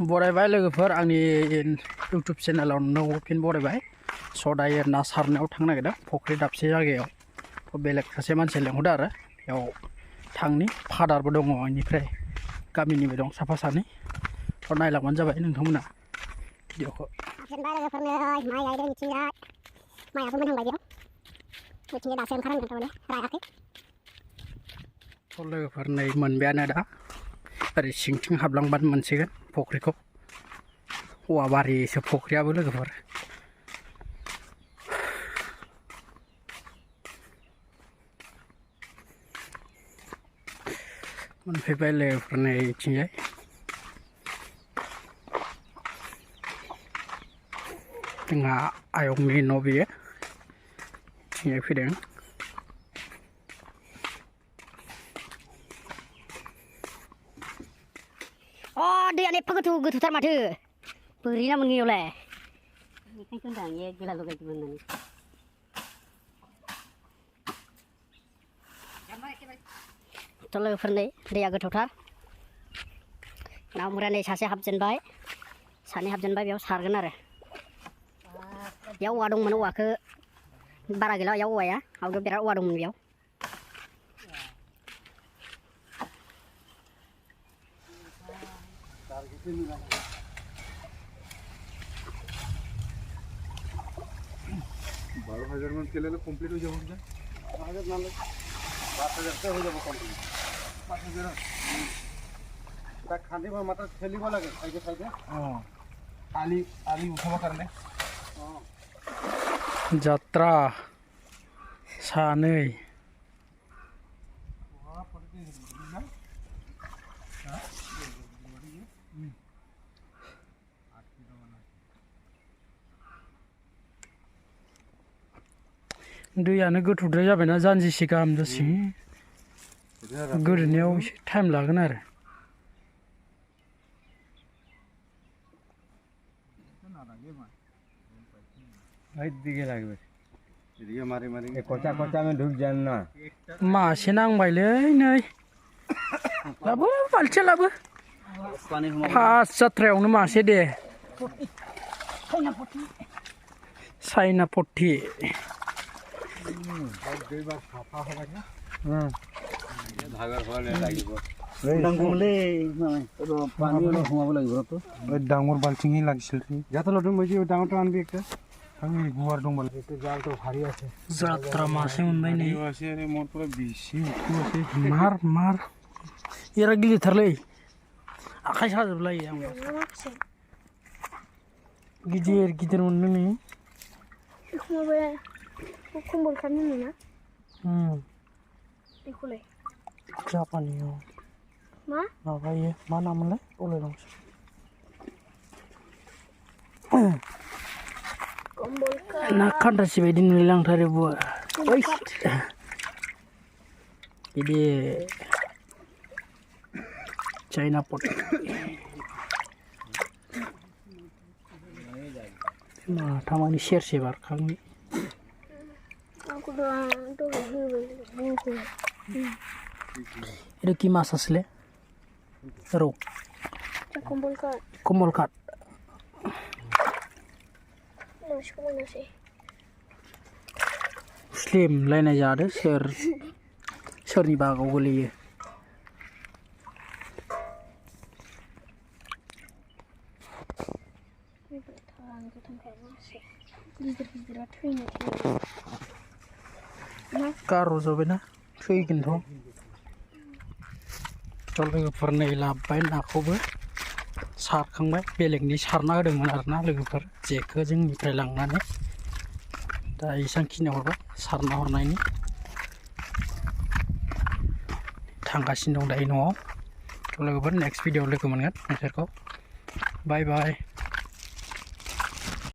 बरायबाय लोगोफोर आंनि इउटुब चेनेलाव नोंनाव फिन बरायबाय स' दायो ना सारनायाव थांनो नागिरदों फुख्रि दाबसे जायगायाव बेलेग सासे मानसि लेंहरदों आरो बेयाव थांनि फादारबो दङ बेनिफ्राय गामिनिबो दं साफा सानै थ' नायलांबानो जाबाय नोंथांमोना भिडिअखौ थ' लोगोफोर नै मोनबायानो दा ओरै सिंथिं हाबलांबानो मोनसिगोन फुख्रिखौ औवा बारिसो फुख्रियाबो लोगोफोर मोनफैबाय लोगोफोर नै इथिंजाय जोंहा आयंनि न' बियो इथिंजाय फैदों दैयानो एफा गोथौथार माथो बोरै ना मोनहैयावलाय बेखायनो होनदां ए गिला लगायजोबो होननानै थ' लोगोफोर नै दैया गोथौथार ना हमग्रा नै सासे हाबजेनबाय सानै हाबजेनबाय बेयाव सारगोन आरो बेयाव औवा दंमोन औवाखौ बारा गैला बेयाव औवाया आवगायाव बिराद औवा दंमोन बेयाव बारह हजार में के लिए कंप्लीट हो जाओ क्या 5,000 मान लो 5,000 से हो जाओ कंप्लीट 5,000 ता खाने में मतलब थैली वाला के साइड साइड हां आली आली उठावा करने हां जात्रा सानै वहां पर के ना हां दैयानो गोथौद्राय जाबायना जानजिसे गाहाम जासिगोन गोदोनायाव एसे टाइम लागोन आरो कोचा में ढुक जाना मासे नांबायलै नै लाबो बाल्थिया लाबो फार्स्ट जात्रायावनो मासे दे चाइना पट्टी डांगर बाल्थिं लागिছিল जाता लदों मजी डांगर आनबि एकटा आंनि गुवार दंबाल एसे जालथ भारी আছে जात्रा मासे मोनबाय नै আছে रे मोर पुरा बिसि उठु আছে मार मार एरा गिलिरथारलै आखाइ साजोबलायो आं गिदिर गिदिर मोनदों नै खम्बल खानो ना बेखौलाय जापानियाव मा माबायो मा नाममोनलाय बावलायलांसै ना खान्दासि बायदि नुलांथारो बुआ बिदि चाइना पट माथामानि सेरसे बारखांनि এটা কি মাছ আসলে রৌ কমল কাট स्लिम लायनाय जादों सोरनि बागाव गोलैयो गार' जाबायना थैगोनथ' लोगोफोर नै लाबोबाय नाखौबो सारखांबाय बेलेगनि सारना होदोंमोन आरोना लोगोफोर जेखौ जोंनिफ्राय लांनानै दा इसांखिनियाव हरबाय सारना हरनायनि थांगासिनो दं दायो न'आव थ' लोगोफोर नेक्स्ट भिडिअ लोगो मोनगोन नोंसोरखौ बाय बाय